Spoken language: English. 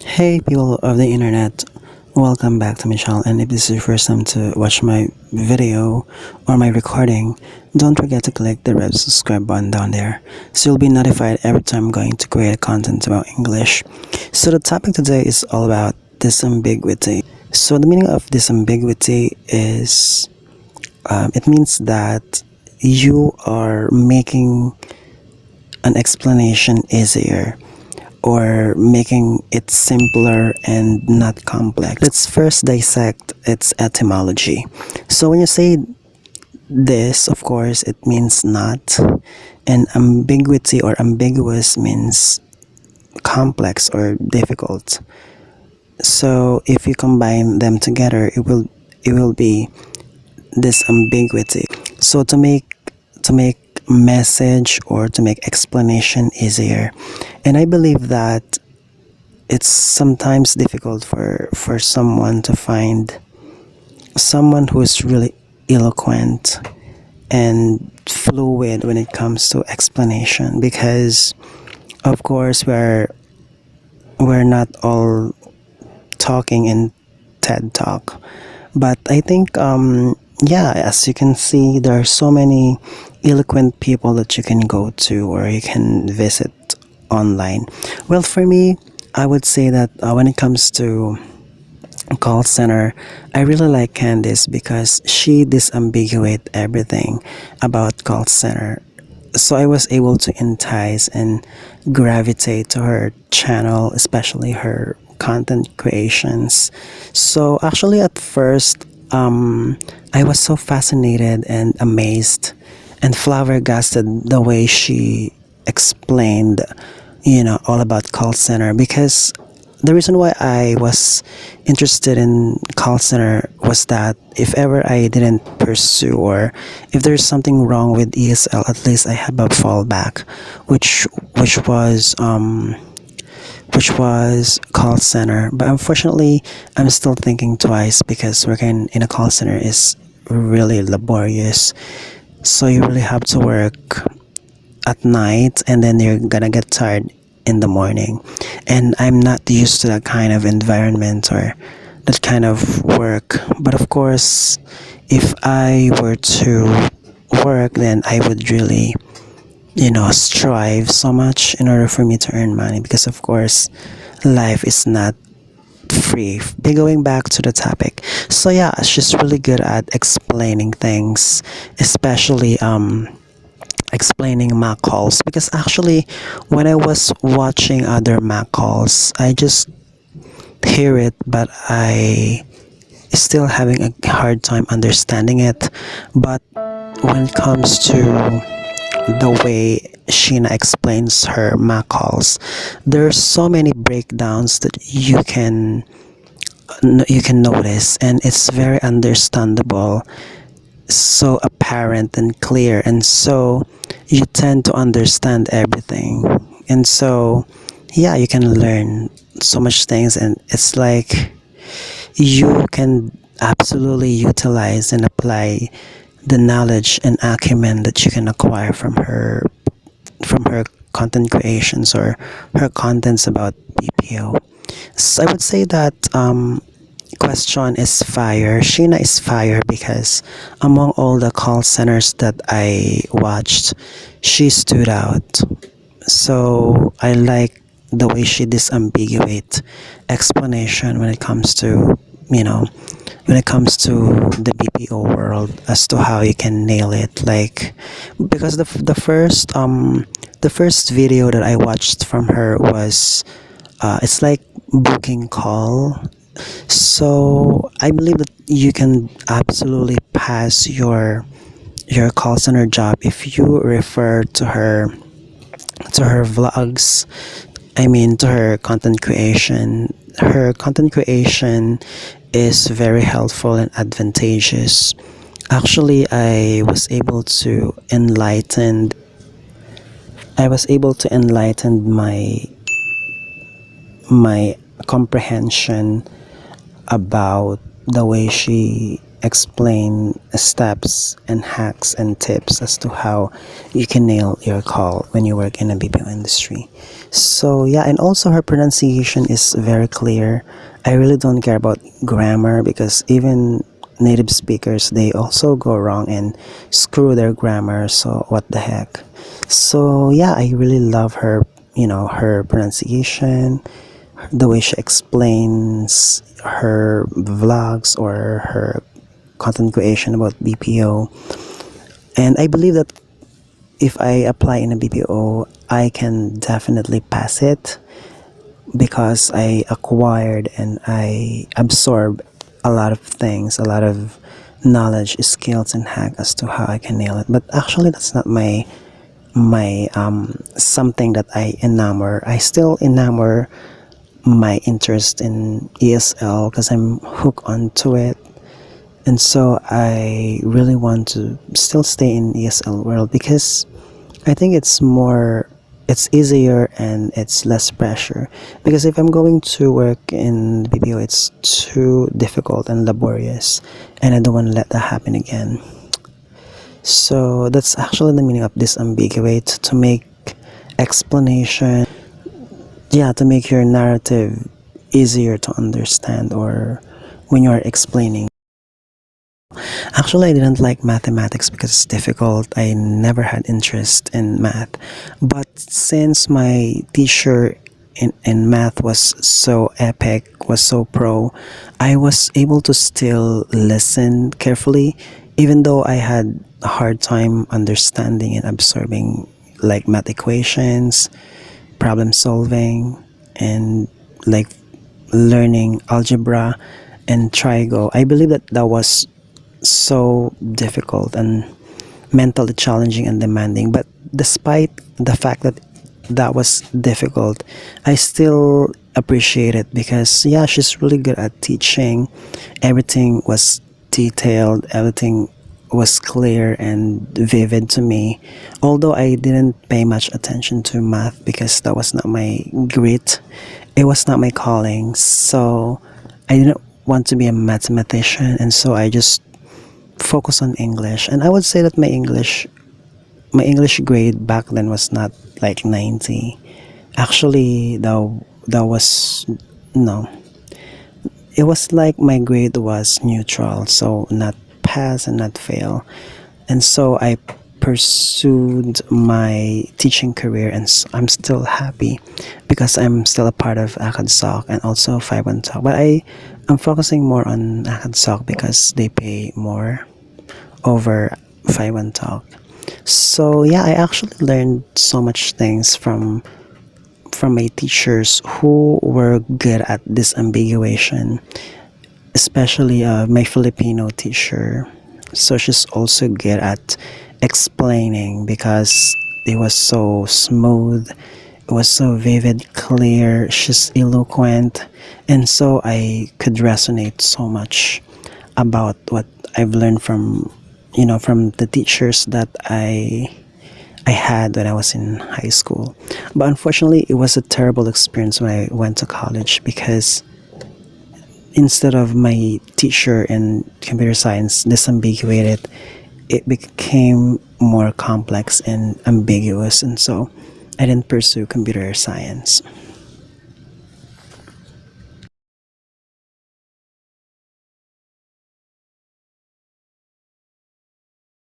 Hey people of the internet, welcome back to my channel, and if this is your first time to watch my video or my recording, don't forget to click the red subscribe button down there so you'll be notified every time I'm going to create content about English. So the topic today is all about disambiguity. So the meaning of disambiguity is it means that you are making an explanation easier or making it simpler and not complex. Let's first dissect its etymology. So when you say this, of course, it means not, and ambiguity or ambiguous means complex or difficult. So if you combine them together, it will be disambiguity. So to make message or to make explanation easier, and I believe that it's sometimes difficult for someone to find someone who's really eloquent and fluid when it comes to explanation, because of course we're not all talking in TED Talk, but I think yeah, as you can see, there are so many eloquent people that you can go to or you can visit online. Well, for me, I would say that when it comes to call center, I really like Candice because she disambiguate everything about call center. So I was able to entice and gravitate to her channel, especially her content creations. So actually at first, I was so fascinated and amazed and flabbergasted the way she explained, all about call center, because the reason why I was interested in call center was that if ever I didn't pursue, or if there's something wrong with ESL, at least I have a fallback, which was call center. But unfortunately, I'm still thinking twice because working in a call center is really laborious. So you really have to work at night and then you're gonna get tired in the morning. And I'm not used to that kind of environment or that kind of work. But of course, if I were to work, then I would really strive so much in order for me to earn money, because of course life is not free. Be going back to the topic, so yeah, she's really good at explaining things, especially explaining Mac calls, because actually when I was watching other Mac calls, I just hear it, but I still having a hard time understanding it. But when it comes to the way Sheena explains her Mac calls, there's so many breakdowns that you can notice, and it's very understandable, so apparent and clear, and so you tend to understand everything, and so yeah, you can learn so much things, and it's like you can absolutely utilize and apply the knowledge and acumen that you can acquire from her content creations or her contents about BPO. So I would say that question is fire. Sheena is fire because among all the call centers that I watched, she stood out. So I like the way she disambiguate explanation when it comes to the BPO world, as to how you can nail it. Like, because the first video that I watched from her was it's like booking call. So I believe that you can absolutely pass your call center job if you refer to her vlogs. I mean, to her content creation. Her content creation is very helpful and advantageous. Actually, I was able to enlighten my comprehension about the way she explained steps and hacks and tips as to how you can nail your call when you work in a BPO industry. So yeah, and also her pronunciation is very clear. I really don't care about grammar because even native speakers, they also go wrong and screw their grammar, so what the heck. So yeah, I really love her, her pronunciation, the way she explains her vlogs or her content creation about BPO. And I believe that if I apply in a BPO, I can definitely pass it because I acquired and I absorb a lot of things, a lot of knowledge, skills, and hack as to how I can nail it. But actually, that's not my something that I enamor. I still enamor my interest in ESL because I'm hooked onto it. And so I really want to still stay in ESL world because I think it's easier and it's less pressure. Because if I'm going to work in BPO, it's too difficult and laborious, and I don't want to let that happen again. So that's actually the meaning of disambiguate, to make explanation, yeah, to make your narrative easier to understand, or when you are explaining. Actually, I didn't like mathematics because it's difficult. I never had interest in math. But since my teacher in math was so epic, was so pro, I was able to still listen carefully, even though I had a hard time understanding and absorbing like math equations, problem solving, and like learning algebra and trigo. I believe that that was so difficult and mentally challenging and demanding. But despite the fact that that was difficult, I still appreciate it because, yeah, she's really good at teaching. Everything was detailed, everything was clear and vivid to me. Although I didn't pay much attention to math because that was not my grit, it was not my calling. So I didn't want to be a mathematician, and so I just focus on English. And I would say that my English grade back then was not like 90. Actually, that was no. It was like my grade was neutral, so not pass and not fail. And so I pursued my teaching career, and I'm still happy because I'm still a part of ACADSOC and also 5-1 Talk. But I'm focusing more on ACADSOC because they pay more over 5-1 Talk. So yeah, I actually learned so much things from my teachers who were good at disambiguation, especially my Filipino teacher. So she's also good at explaining because it was so smooth, it was so vivid, clear, she's eloquent, and so I could resonate so much about what I've learned from the teachers that I had when I was in high school. But unfortunately, it was a terrible experience when I went to college because instead of my teacher in computer science disambiguated, it became more complex and ambiguous, and so I didn't pursue computer science.